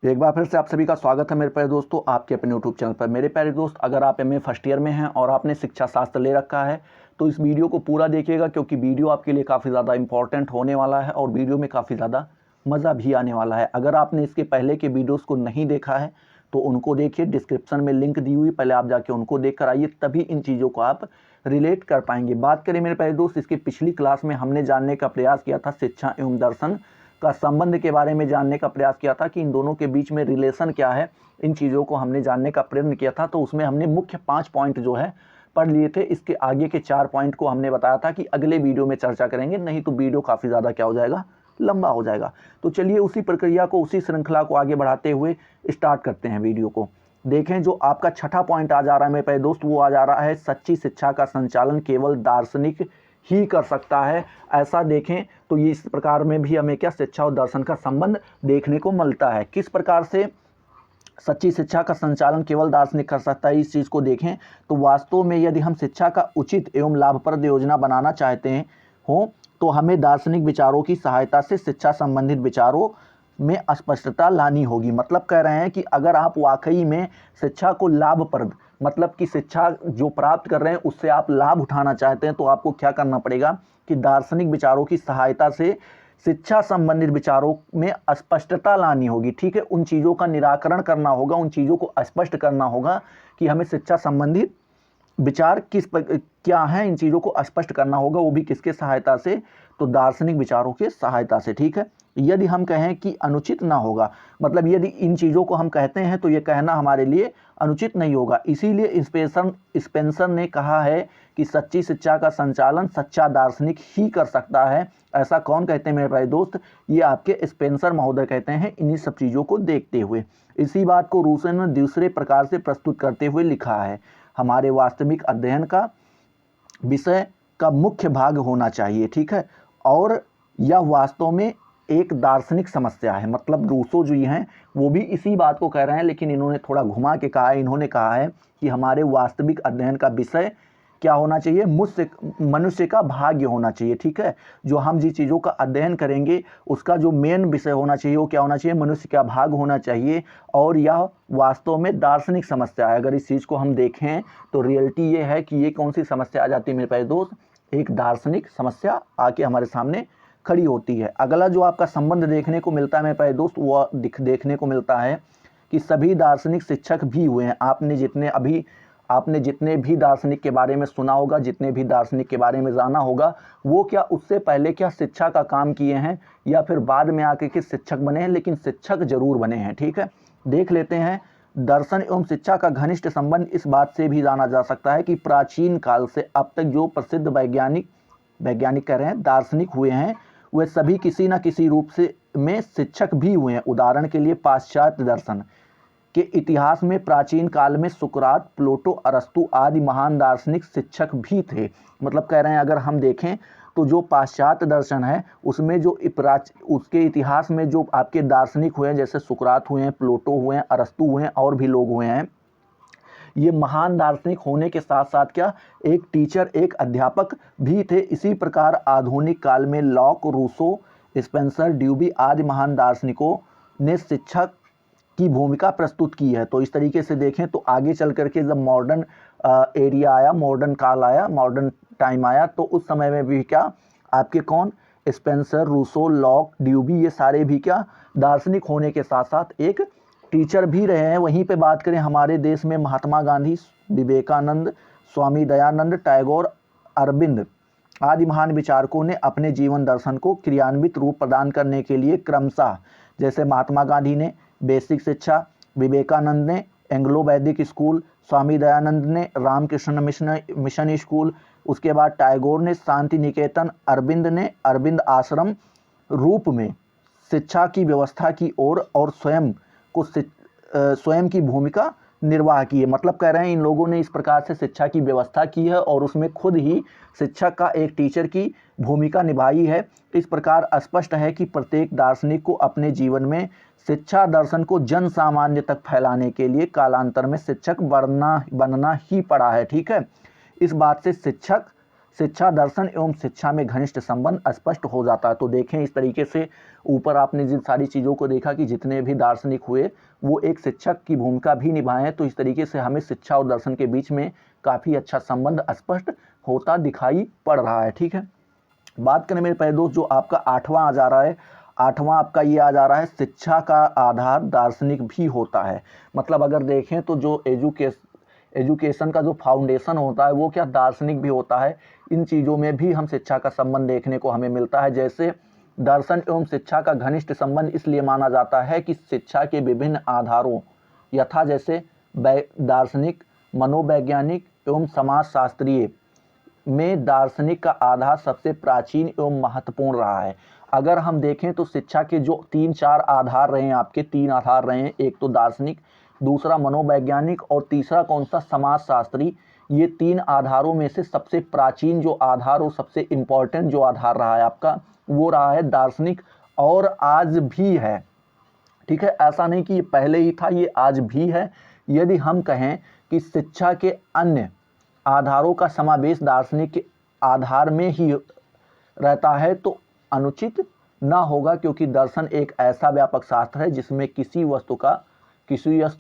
एक बार फिर से आप सभी का स्वागत है मेरे प्यारे दोस्तों आपके अपने यूट्यूब चैनल पर। मेरे प्यारे दोस्त, अगर आप एमए फर्स्ट ईयर में हैं और आपने शिक्षा शास्त्र ले रखा है तो इस वीडियो को पूरा देखिएगा, क्योंकि वीडियो आपके लिए काफ़ी ज़्यादा इंपॉर्टेंट होने वाला है और वीडियो में काफ़ी ज़्यादा मज़ा भी आने वाला है। अगर आपने इसके पहले के वीडियोज़ को नहीं देखा है तो उनको देखिए, डिस्क्रिप्शन में लिंक दी हुई, पहले आप जाके उनको देख कर आइए, तभी इन चीज़ों को आप रिलेट कर पाएंगे। बात करें मेरे प्यारे दोस्त, इसके पिछली क्लास में हमने जानने का प्रयास किया था शिक्षा एवं दर्शन का संबंध के बारे में जानने का प्रयास किया था कि इन दोनों के बीच में रिलेशन क्या है। इन चीज़ों को हमने जानने का प्रयत्न किया था, तो उसमें हमने मुख्य 5 पॉइंट जो है पढ़ लिए थे। इसके आगे के 4 पॉइंट को हमने बताया था कि अगले वीडियो में चर्चा करेंगे, नहीं तो वीडियो काफ़ी ज़्यादा क्या हो जाएगा, लंबा हो जाएगा। तो चलिए उसी प्रक्रिया को, उसी श्रृंखला को आगे बढ़ाते हुए स्टार्ट करते हैं वीडियो को। देखें, जो आपका छठा पॉइंट आ जा रहा है मेरे प्यारे दोस्त, वो आ जा रहा है सच्ची शिक्षा का संचालन केवल दार्शनिक ही कर सकता है। ऐसा देखें तो ये इस प्रकार में भी हमें क्या शिक्षा और दर्शन का संबंध देखने को मिलता है। किस प्रकार से सच्ची शिक्षा का संचालन केवल दार्शनिक कर सकता है, इस चीज़ को देखें तो वास्तव में यदि हम शिक्षा का उचित एवं लाभप्रद योजना बनाना चाहते हैं तो हमें दार्शनिक विचारों की सहायता से शिक्षा संबंधित विचारों में स्पष्टता लानी होगी। मतलब कह रहे हैं कि अगर आप वाकई में शिक्षा को लाभप्रद, मतलब कि शिक्षा जो प्राप्त कर रहे हैं उससे आप लाभ उठाना चाहते हैं, तो आपको क्या करना पड़ेगा कि दार्शनिक विचारों की सहायता से शिक्षा संबंधित विचारों में स्पष्टता लानी होगी। ठीक है, उन चीज़ों का निराकरण करना होगा, उन चीज़ों को स्पष्ट करना होगा कि हमें शिक्षा संबंधित विचार क्या है, इन चीज़ों को स्पष्ट करना होगा, वो भी किसके सहायता से, तो दार्शनिक विचारों के सहायता से। ठीक है, यदि हम कहें कि अनुचित ना होगा, मतलब यदि इन चीज़ों को हम कहते हैं तो ये कहना हमारे लिए अनुचित नहीं होगा। इसीलिए स्पेंसर ने कहा है कि सच्ची शिक्षा का संचालन सच्चा दार्शनिक ही कर सकता है। ऐसा कौन कहते हैं मेरे भाई दोस्त? ये आपके स्पेंसर महोदय कहते हैं, इन्हीं सब चीज़ों को देखते हुए। इसी बात को रूसन ने दूसरे प्रकार से प्रस्तुत करते हुए लिखा है, हमारे वास्तविक अध्ययन का विषय का मुख्य भाग होना चाहिए। ठीक है, और यह वास्तव में एक दार्शनिक समस्या है। मतलब रूसो जो हैं वो भी इसी बात को कह रहे हैं, लेकिन इन्होंने थोड़ा घुमा के कहा है। इन्होंने कहा है कि हमारे वास्तविक अध्ययन का विषय क्या होना चाहिए, मनुष्य का भाग्य होना चाहिए। ठीक है, जो हम जिस चीज़ों का अध्ययन करेंगे उसका जो मेन विषय होना चाहिए वो क्या होना चाहिए, मनुष्य का भाग होना चाहिए। और यह वास्तव में दार्शनिक समस्या है। अगर इस चीज़ को हम देखें तो रियलिटी ये है कि ये कौन सी समस्या आ जाती है मेरे प्यारे दोस्त, एक दार्शनिक समस्या आके हमारे सामने खड़ी होती है। अगला जो आपका संबंध देखने को मिलता है मेरे प्यारे दोस्त, वो देखने को मिलता है कि सभी दार्शनिक शिक्षक भी हुए हैं। आपने जितने भी दार्शनिक के बारे में सुना होगा, जितने भी दार्शनिक के बारे में जाना होगा, वो क्या उससे पहले क्या शिक्षा का काम किए हैं या फिर बाद में आके के शिक्षक बने हैं, लेकिन शिक्षक जरूर बने हैं। ठीक है, देख लेते हैं। दर्शन एवं शिक्षा का घनिष्ठ संबंध इस बात से भी जाना जा सकता है कि प्राचीन काल से अब तक जो प्रसिद्ध वैज्ञानिक कह रहे हैं दार्शनिक हुए हैं, वे सभी किसी न किसी रूप से में शिक्षक भी हुए हैं। उदाहरण के लिए पाश्चात्य दर्शन के इतिहास में प्राचीन काल में सुकरात, प्लेटो, अरस्तु आदि महान दार्शनिक शिक्षक भी थे। मतलब कह रहे हैं अगर हम देखें तो जो पाश्चात्य दर्शन है उसमें जो उसके इतिहास में जो आपके दार्शनिक हुए हैं, जैसे सुकरात हुए हैं, प्लेटो हुए हैं, अरस्तु हुए हैं और भी लोग हुए हैं, ये महान दार्शनिक होने के साथ साथ क्या एक टीचर, एक अध्यापक भी थे। इसी प्रकार आधुनिक काल में लॉक, रूसो, स्पेंसर, ड्यूबी आदि महान दार्शनिकों ने शिक्षक की भूमिका प्रस्तुत की है। तो इस तरीके से देखें तो आगे चल करके जब मॉडर्न एरिया आया, मॉडर्न काल आया, मॉडर्न टाइम आया, तो उस समय में भी क्या आपके कौन, स्पेंसर, रूसो, लॉक, ड्यूबी, ये सारे भी क्या दार्शनिक होने के साथ साथ एक टीचर भी रहे हैं। वहीं पे बात करें हमारे देश में महात्मा गांधी, विवेकानंद, स्वामी दयानंद, टैगोर, अरविंद आदि महान विचारकों ने अपने जीवन दर्शन को क्रियान्वित रूप प्रदान करने के लिए क्रमशः, जैसे महात्मा गांधी ने बेसिक शिक्षा, विवेकानंद ने एंग्लो वैदिक स्कूल, स्वामी दयानंद ने रामकृष्ण मिशन स्कूल, उसके बाद टैगोर ने शांति निकेतन, अरविंद ने अरविंद आश्रम रूप में शिक्षा की व्यवस्था की और स्वयं की भूमिका निर्वाह की है। मतलब कह रहे हैं इन लोगों ने इस प्रकार से शिक्षा की व्यवस्था की है और उसमें खुद ही शिक्षक का, एक टीचर की भूमिका निभाई है। इस प्रकार स्पष्ट है कि प्रत्येक दार्शनिक को अपने जीवन में शिक्षा दर्शन को जन सामान्य तक फैलाने के लिए कालांतर में शिक्षक बनना ही पड़ा है। ठीक है, इस बात से शिक्षक शिक्षा दर्शन एवं शिक्षा में घनिष्ठ संबंध स्पष्ट हो जाता है। तो देखें इस तरीके से ऊपर आपने जिन सारी चीज़ों को देखा कि जितने भी दार्शनिक हुए वो एक शिक्षक की भूमिका भी निभाए हैं, तो इस तरीके से हमें शिक्षा और दर्शन के बीच में काफ़ी अच्छा संबंध स्पष्ट होता दिखाई पड़ रहा है। ठीक है, बात करें मेरे प्यारे दोस्त, जो आपका 8वां आ जा रहा है, 8वां आपका ये आ जा रहा है, शिक्षा का आधार दार्शनिक भी होता है। मतलब अगर देखें तो जो एजुकेशन का जो फाउंडेशन होता है वो क्या दार्शनिक भी होता है। इन चीज़ों में भी हम शिक्षा का संबंध देखने को हमें मिलता है। जैसे दर्शन एवं शिक्षा का घनिष्ठ संबंध इसलिए माना जाता है कि शिक्षा के विभिन्न आधारों यथा जैसे दार्शनिक, मनोवैज्ञानिक एवं समाजशास्त्रीय में दार्शनिक का आधार सबसे प्राचीन एवं महत्वपूर्ण रहा है। अगर हम देखें तो शिक्षा के जो 3-4 आधार रहे हैं, आपके 3 आधार रहे हैं, एक तो दार्शनिक, दूसरा मनोवैज्ञानिक और तीसरा कौन सा, समाजशास्त्री। ये 3 आधारों में से सबसे प्राचीन जो आधार और सबसे इम्पोर्टेंट जो आधार रहा है आपका वो रहा है दार्शनिक, और आज भी है। ठीक है, ऐसा नहीं कि ये पहले ही था, ये आज भी है। यदि हम कहें कि शिक्षा के अन्य आधारों का समावेश दार्शनिक के आधार में ही रहता है तो अनुचित ना होगा, क्योंकि दर्शन एक ऐसा व्यापक शास्त्र है जिसमें किसी वस्तु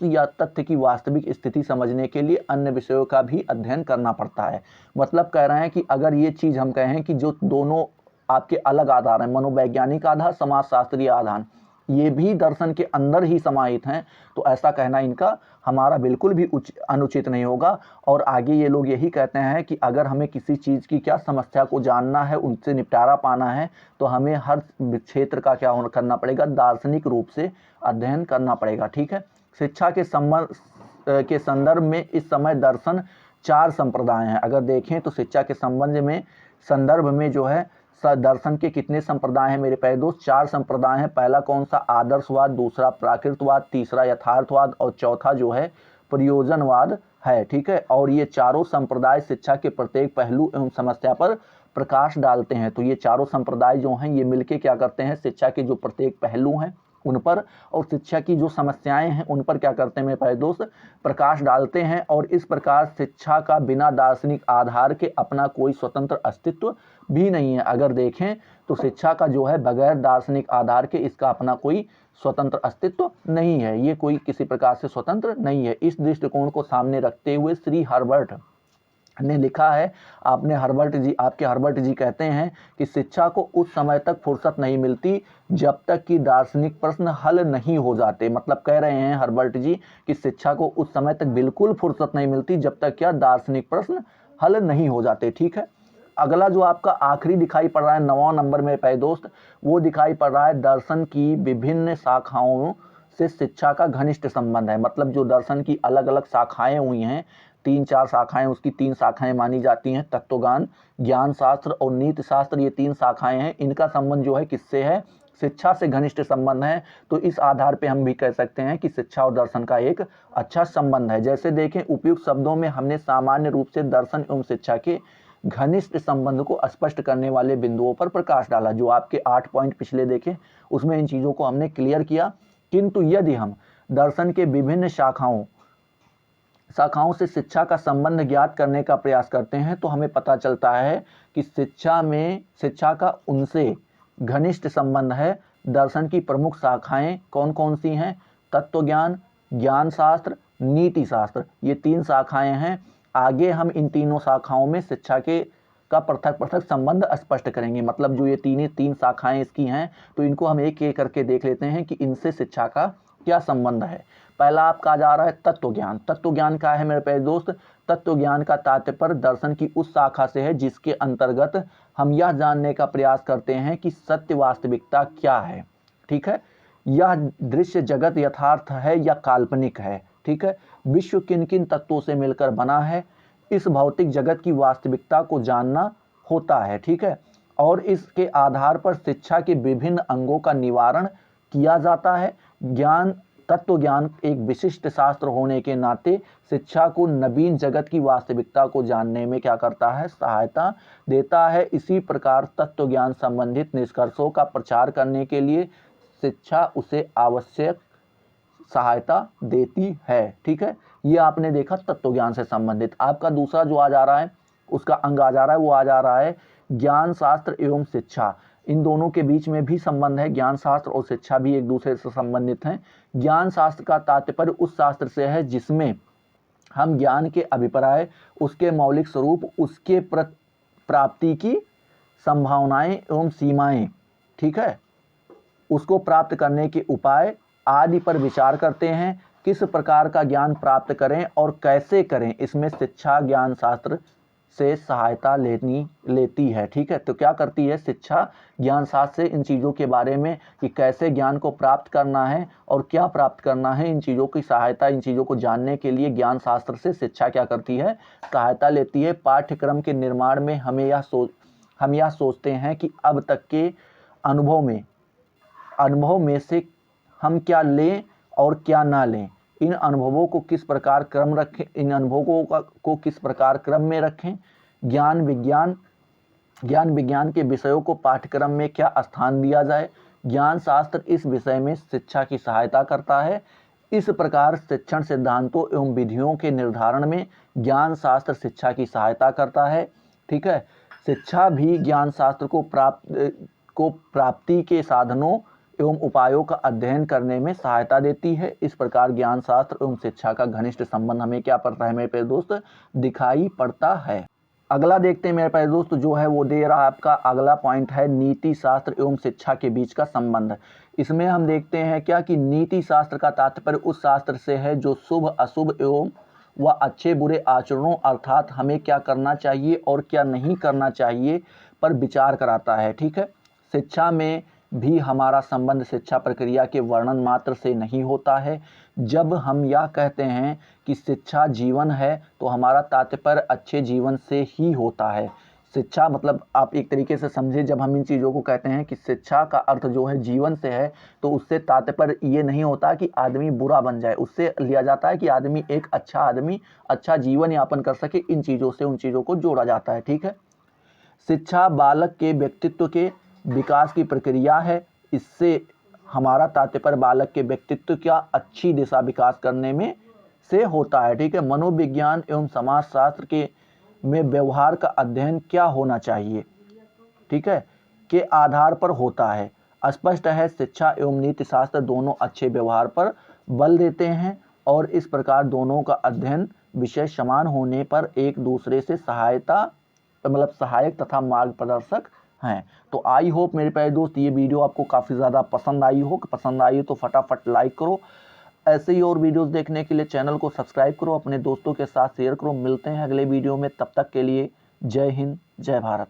या तथ्य की वास्तविक स्थिति समझने के लिए अन्य विषयों का भी अध्ययन करना पड़ता है। मतलब कह रहे हैं कि अगर ये चीज़ हम कहें कि जो दोनों आपके अलग आधार हैं, मनोवैज्ञानिक आधार, समाजशास्त्रीय आधार, ये भी दर्शन के अंदर ही समाहित हैं, तो ऐसा कहना इनका हमारा बिल्कुल भी अनुचित नहीं होगा। और आगे ये लोग यही कहते हैं कि अगर हमें किसी चीज़ की क्या समस्या को जानना है, उनसे निपटारा पाना है, तो हमें हर क्षेत्र का क्या करना पड़ेगा, दार्शनिक रूप से अध्ययन करना पड़ेगा। ठीक है, शिक्षा के संदर्भ में इस समय दर्शन 4 संप्रदाय हैं। अगर देखें तो शिक्षा के संदर्भ में जो है दर्शन के कितने संप्रदाय हैं मेरे प्यारे दोस्त, 4 संप्रदाय हैं। पहला कौन सा, आदर्शवाद, दूसरा प्राकृतवाद, तीसरा यथार्थवाद और चौथा जो है प्रयोजनवाद है। ठीक है, और ये चारों संप्रदाय शिक्षा के प्रत्येक पहलू एवं समस्या पर प्रकाश डालते हैं। तो ये चारों संप्रदाय जो हैं ये मिलके क्या करते हैं, शिक्षा के जो प्रत्येक पहलू हैं उन पर और शिक्षा की जो समस्याएं हैं उन पर क्या करते हैं मेरे प्यारे दोस्त, प्रकाश डालते हैं। और इस प्रकार शिक्षा का बिना दार्शनिक आधार के अपना कोई स्वतंत्र अस्तित्व भी नहीं है। अगर देखें तो शिक्षा का जो है बगैर दार्शनिक आधार के इसका अपना कोई स्वतंत्र अस्तित्व नहीं है, ये कोई किसी प्रकार से स्वतंत्र नहीं है। इस दृष्टिकोण को सामने रखते हुए श्री हर्बर्ट ने लिखा है, आपके हर्बर्ट जी कहते हैं कि शिक्षा को उस समय तक फुर्सत नहीं मिलती जब तक कि दार्शनिक प्रश्न हल नहीं हो जाते। मतलब कह रहे हैं हर्बर्ट जी कि शिक्षा को उस समय तक बिल्कुल फुर्सत नहीं मिलती जब तक क्या दार्शनिक प्रश्न हल नहीं हो जाते। ठीक है, अगला जो आपका आखिरी दिखाई पड़ रहा है 9वां नंबर में प्यारे दोस्त, वो दिखाई पड़ रहा है दर्शन की विभिन्न शाखाओं से शिक्षा का घनिष्ठ संबंध है। मतलब जो दर्शन की अलग अलग शाखाएं हुई हैं, 3-4 शाखाएं, उसकी 3 शाखाएं मानी जाती हैं, तत्वज्ञान, ज्ञान शास्त्र और नीति शास्त्र, ये 3 शाखाएं हैं। इनका संबंध जो है किससे है, शिक्षा से घनिष्ठ संबंध है। तो इस आधार पे हम भी कह सकते हैं कि शिक्षा और दर्शन का एक अच्छा संबंध है। जैसे देखें, उपयुक्त शब्दों में हमने सामान्य रूप से दर्शन एवं शिक्षा के घनिष्ठ संबंध को स्पष्ट करने वाले बिंदुओं पर प्रकाश डाला। जो आपके 8 पॉइंट पिछले देखे उसमें इन चीज़ों को हमने क्लियर किया। किंतु यदि हम दर्शन के विभिन्न शाखाओं से शिक्षा का संबंध ज्ञात करने का प्रयास करते हैं तो हमें पता चलता है कि शिक्षा का उनसे घनिष्ठ संबंध है। दर्शन की प्रमुख शाखाएं कौन कौन सी हैं, तत्वज्ञान, ज्ञान शास्त्र, नीति शास्त्र, ये 3 शाखाएं हैं। आगे हम इन तीनों शाखाओं में शिक्षा का पृथक पृथक संबंध स्पष्ट करेंगे। मतलब जो ये 3 शाखाएं इसकी हैं तो इनको हम एक एक करके देख लेते हैं कि इनसे शिक्षा का क्या संबंध है। पहला आपका जा रहा है तत्वज्ञान। तत्वज्ञान क्या है मेरे प्यारे दोस्त, तत्वज्ञान का तात्पर्य दर्शन की उस शाखा से है जिसके अंतर्गत हम यह जानने का प्रयास करते हैं कि सत्य वास्तविकता क्या है। ठीक है, यह दृश्य जगत यथार्थ है या काल्पनिक है। ठीक है, विश्व किन किन तत्वों से मिलकर बना है, इस भौतिक जगत की वास्तविकता को जानना होता है। ठीक है, और इसके आधार पर शिक्षा के विभिन्न अंगों का निवारण किया जाता है। तत्वज्ञान एक विशिष्ट शास्त्र होने के नाते शिक्षा को नवीन जगत की वास्तविकता को जानने में क्या करता है, सहायता देता है। इसी प्रकार तत्वज्ञान संबंधित निष्कर्षों का प्रचार करने के लिए शिक्षा उसे आवश्यक सहायता देती है। ठीक है, ये आपने देखा तत्वज्ञान से संबंधित। आपका दूसरा जो आ जा रहा है उसका अंग आ जा रहा है, वो आ जा रहा है ज्ञान शास्त्र एवं शिक्षा। इन दोनों के बीच में भी संबंध है, ज्ञान शास्त्र और शिक्षा भी एक दूसरे से संबंधित हैं। ज्ञान शास्त्र का तात्पर्य उस शास्त्र से है जिसमें हम ज्ञान के अभिप्राय, उसके मौलिक स्वरूप, उसके प्राप्ति की संभावनाएं एवं सीमाएं, ठीक है, उसको प्राप्त करने के उपाय आदि पर विचार करते हैं। किस प्रकार का ज्ञान प्राप्त करें और कैसे करें, इसमें शिक्षा ज्ञान शास्त्र से सहायता लेती है, ठीक है। तो क्या करती है शिक्षा ज्ञान शास्त्र से इन चीज़ों के बारे में कि कैसे ज्ञान को प्राप्त करना है और क्या प्राप्त करना है, इन चीज़ों की सहायता, इन चीज़ों को जानने के लिए ज्ञान शास्त्र से शिक्षा क्या करती है, सहायता लेती है। पाठ्यक्रम के निर्माण में हम यह सोचते हैं कि अब तक के अनुभव में से हम क्या लें और क्या ना लें, इन अनुभवों को किस प्रकार क्रम रखें, इन अनुभवों को किस प्रकार क्रम में रखें, ज्ञान विज्ञान के विषयों को पाठ्यक्रम में क्या स्थान दिया जाए। ज्ञान शास्त्र इस विषय में शिक्षा की सहायता करता है। इस प्रकार शिक्षण सिद्धांतों एवं विधियों के निर्धारण में ज्ञान शास्त्र शिक्षा की सहायता करता है, ठीक है। शिक्षा भी ज्ञान शास्त्र को प्राप्ति के साधनों एवं उपायों का अध्ययन करने में सहायता देती है। इस प्रकार ज्ञान शास्त्र एवं शिक्षा का घनिष्ठ संबंध हमें क्या पड़ता है मेरे प्यारे दोस्त, दिखाई पड़ता है। अगला देखते हैं मेरे प्यारे दोस्त, जो है वो दे रहा है आपका अगला पॉइंट है नीति शास्त्र एवं शिक्षा के बीच का संबंध। इसमें हम देखते हैं क्या कि नीति शास्त्र का तात्पर्य उस शास्त्र से है जो शुभ अशुभ एवं व अच्छे बुरे आचरणों अर्थात हमें क्या करना चाहिए और क्या नहीं करना चाहिए पर विचार कराता है, ठीक है। शिक्षा में भी हमारा संबंध शिक्षा प्रक्रिया के वर्णन मात्र से नहीं होता है। जब हम यह कहते हैं कि शिक्षा जीवन है तो हमारा तात्पर्य अच्छे जीवन से ही होता है। शिक्षा मतलब आप एक तरीके से समझे, जब हम इन चीज़ों को कहते हैं कि शिक्षा का अर्थ जो है जीवन से है, तो उससे तात्पर्य ये नहीं होता कि आदमी बुरा बन जाए, उससे लिया जाता है कि आदमी एक अच्छा जीवन यापन कर सके। इन चीज़ों से उन चीज़ों को जोड़ा जाता है, ठीक है। शिक्षा बालक के व्यक्तित्व के विकास की प्रक्रिया है। इससे हमारा तात्पर्य बालक के व्यक्तित्व का अच्छी दिशा विकास करने में से होता है, ठीक है। मनोविज्ञान एवं समाजशास्त्र में व्यवहार का अध्ययन क्या होना चाहिए, ठीक है, के आधार पर होता है। स्पष्ट है शिक्षा एवं नीति शास्त्र दोनों अच्छे व्यवहार पर बल देते हैं और इस प्रकार दोनों का अध्ययन विषय समान होने पर एक दूसरे से सहायक तथा मार्ग प्रदर्शक हैं। तो आई होप मेरे प्यारे दोस्त ये वीडियो आपको काफ़ी ज़्यादा पसंद आई हो तो फटाफट लाइक करो। ऐसे ही और वीडियोस देखने के लिए चैनल को सब्सक्राइब करो, अपने दोस्तों के साथ शेयर करो। मिलते हैं अगले वीडियो में, तब तक के लिए जय हिंद जय भारत।